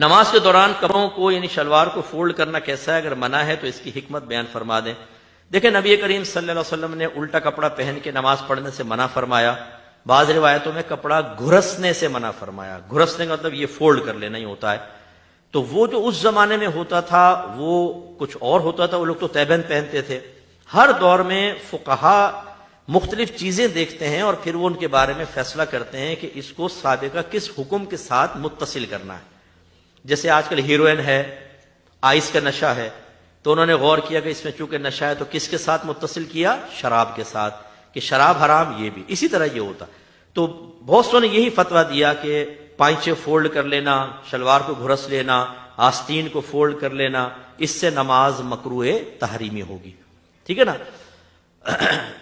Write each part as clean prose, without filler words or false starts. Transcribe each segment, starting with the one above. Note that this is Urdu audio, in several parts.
نماز کے دوران کپڑوں کو یعنی شلوار کو فولڈ کرنا کیسا ہے؟ اگر منع ہے تو اس کی حکمت بیان فرما دیں۔ دیکھیں نبی کریم صلی اللہ علیہ وسلم نے الٹا کپڑا پہن کے نماز پڑھنے سے منع فرمایا، بعض روایتوں میں کپڑا گھرسنے سے منع فرمایا۔ گھرسنے کا مطلب یہ فولڈ کر لینا ہی ہوتا ہے۔ تو وہ جو اس زمانے میں ہوتا تھا وہ کچھ اور ہوتا تھا، وہ لوگ تو تیبند پہنتے تھے۔ ہر دور میں فقہا مختلف چیزیں دیکھتے ہیں اور پھر وہ ان کے بارے میں فیصلہ کرتے ہیں کہ اس کو سابقہ کس حکم کے ساتھ متصل کرنا ہے۔ جیسے آج کل ہیروئن ہے، آئس کا نشہ ہے، تو انہوں نے غور کیا کہ اس میں چونکہ نشہ ہے تو کس کے ساتھ متصل کیا؟ شراب کے ساتھ، کہ شراب حرام، یہ بھی اسی طرح یہ ہوتا۔ تو بہت سو نے یہی فتویٰ دیا کہ پائچے فولڈ کر لینا، شلوار کو گھرس لینا، آستین کو فولڈ کر لینا، اس سے نماز مکروہ تحریمی ہوگی، ٹھیک ہے نا۔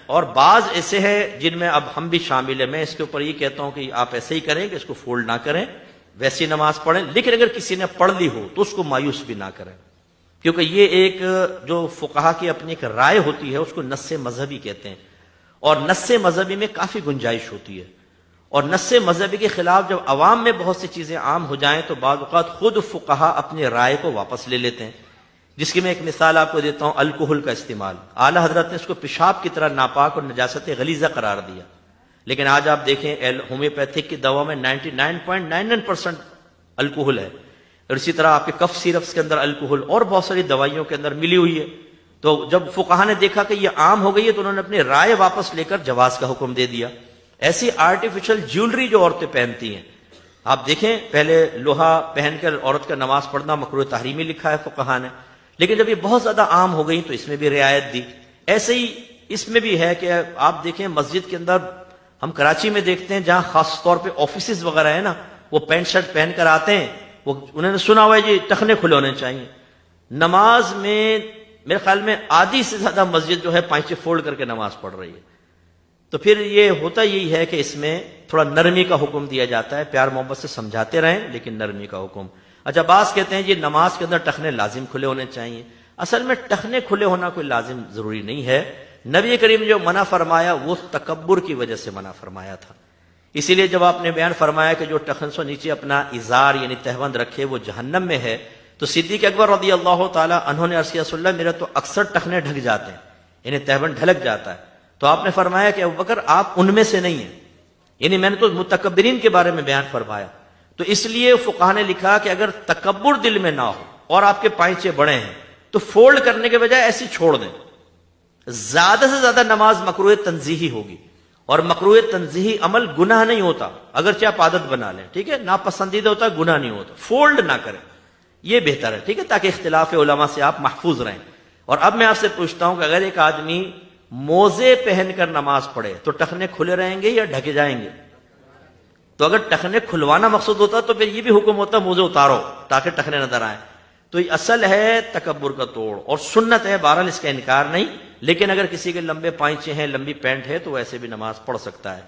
اور بعض ایسے ہیں جن میں اب ہم بھی شامل ہیں، میں اس کے اوپر یہ کہتا ہوں کہ آپ ایسے ہی کریں کہ اس کو فولڈ نہ کریں، ویسی نماز پڑھیں، لیکن اگر کسی نے پڑھ لی ہو تو اس کو مایوس بھی نہ کریں، کیونکہ یہ ایک جو فقہا کی اپنی ایک رائے ہوتی ہے اس کو نص مذہبی کہتے ہیں، اور نص مذہبی میں کافی گنجائش ہوتی ہے، اور نص مذہبی کے خلاف جب عوام میں بہت سی چیزیں عام ہو جائیں تو بعض اوقات خود فقہا اپنی رائے کو واپس لے لیتے ہیں۔ جس کی میں ایک مثال آپ کو دیتا ہوں، الکحل کا استعمال، اعلیٰ حضرت نے اس کو پیشاب کی طرح ناپاک اور نجاست غلیظہ قرار دیا، لیکن آج آپ دیکھیں ہومیوپیتھک کی دوا میں 99.99% الکحل ہے، اور اسی طرح آپ کے کف سیرپس کے اندر الکحل اور بہت ساری دوائیوں کے اندر ملی ہوئی ہے۔ تو جب فقہا نے دیکھا کہ یہ عام ہو گئی ہے تو انہوں نے اپنی رائے واپس لے کر جواز کا حکم دے دیا۔ ایسی آرٹیفیشل جیولری جو عورتیں پہنتی ہیں، آپ دیکھیں پہلے لوہا پہن کر عورت کا نماز پڑھنا مکروہ تحریمی لکھا ہے فقہا نے، لیکن جب یہ بہت زیادہ عام ہو گئی تو اس میں بھی رعایت دی۔ ایسے ہی اس میں بھی ہے کہ آپ دیکھیں مسجد کے اندر، ہم کراچی میں دیکھتے ہیں جہاں خاص طور پہ آفیسز وغیرہ ہیں نا، وہ پینٹ شرٹ پہن کر آتے ہیں، وہ انہوں نے سنا ہوا ہے جی ٹخنے کھلے ہونے چاہیے۔ نماز میں میرے خیال میں آدھی سے زیادہ مسجد جو ہے پائچے فولڈ کر کے نماز پڑھ رہی ہے۔ تو پھر یہ ہوتا یہی ہے کہ اس میں تھوڑا نرمی کا حکم دیا جاتا ہے، پیار محبت سے سمجھاتے رہیں لیکن نرمی کا حکم۔ اچھا بعض کہتے ہیں یہ نماز کے اندر ٹخنے لازم کھلے ہونے چاہیے۔ اصل میں ٹخنے کھلے ہونا کوئی لازم ضروری نہیں ہے، نبی کریم جو منع فرمایا وہ تکبر کی وجہ سے منع فرمایا تھا۔ اسی لیے جب آپ نے بیان فرمایا کہ جو ٹخن سے نیچے اپنا ازار یعنی تہبند رکھے وہ جہنم میں ہے، تو صدیق اکبر رضی اللہ تعالی عنہ نے عرض کیا رسول اللہ میرے تو اکثر ٹخنے ڈھک جاتے ہیں، یعنی تہبند ڈھلک جاتا ہے۔ تو آپ نے فرمایا کہ ابوبکر آپ ان میں سے نہیں ہیں، یعنی میں نے تو متکبرین کے بارے میں بیان فرمایا۔ تو اس لیے فقہا نے لکھا کہ اگر تکبر دل میں نہ ہو اور آپ کے پائچے بڑے ہیں تو فولڈ کرنے کے بجائے ایسی چھوڑ دیں۔ زیادہ سے زیادہ نماز مکروہ تنزیہی ہوگی، اور مکروہ تنزیہی عمل گناہ نہیں ہوتا، اگرچہ آپ عادت بنا لیں، ٹھیک ہے، ناپسندیدہ ہوتا، گناہ نہیں ہوتا، فولڈ نہ کریں، یہ بہتر ہے، ٹھیک ہے، تاکہ اختلاف علماء سے آپ محفوظ رہیں۔ اور اب میں آپ سے پوچھتا ہوں کہ اگر ایک آدمی موزے پہن کر نماز پڑھے تو ٹخنے کھلے رہیں گے یا ڈھکے جائیں گے؟ تو اگر ٹخنے کھلوانا مقصود ہوتا تو پھر یہ بھی حکم ہوتا موزے اتارو تاکہ ٹخنے نظر آئیں۔ تو یہ اصل ہے تکبر کا توڑ، اور سنت ہے، بہرحال اس کا انکار نہیں، لیکن اگر کسی کے لمبے پائچے ہیں، لمبی پینٹ ہے تو ویسے بھی نماز پڑھ سکتا ہے۔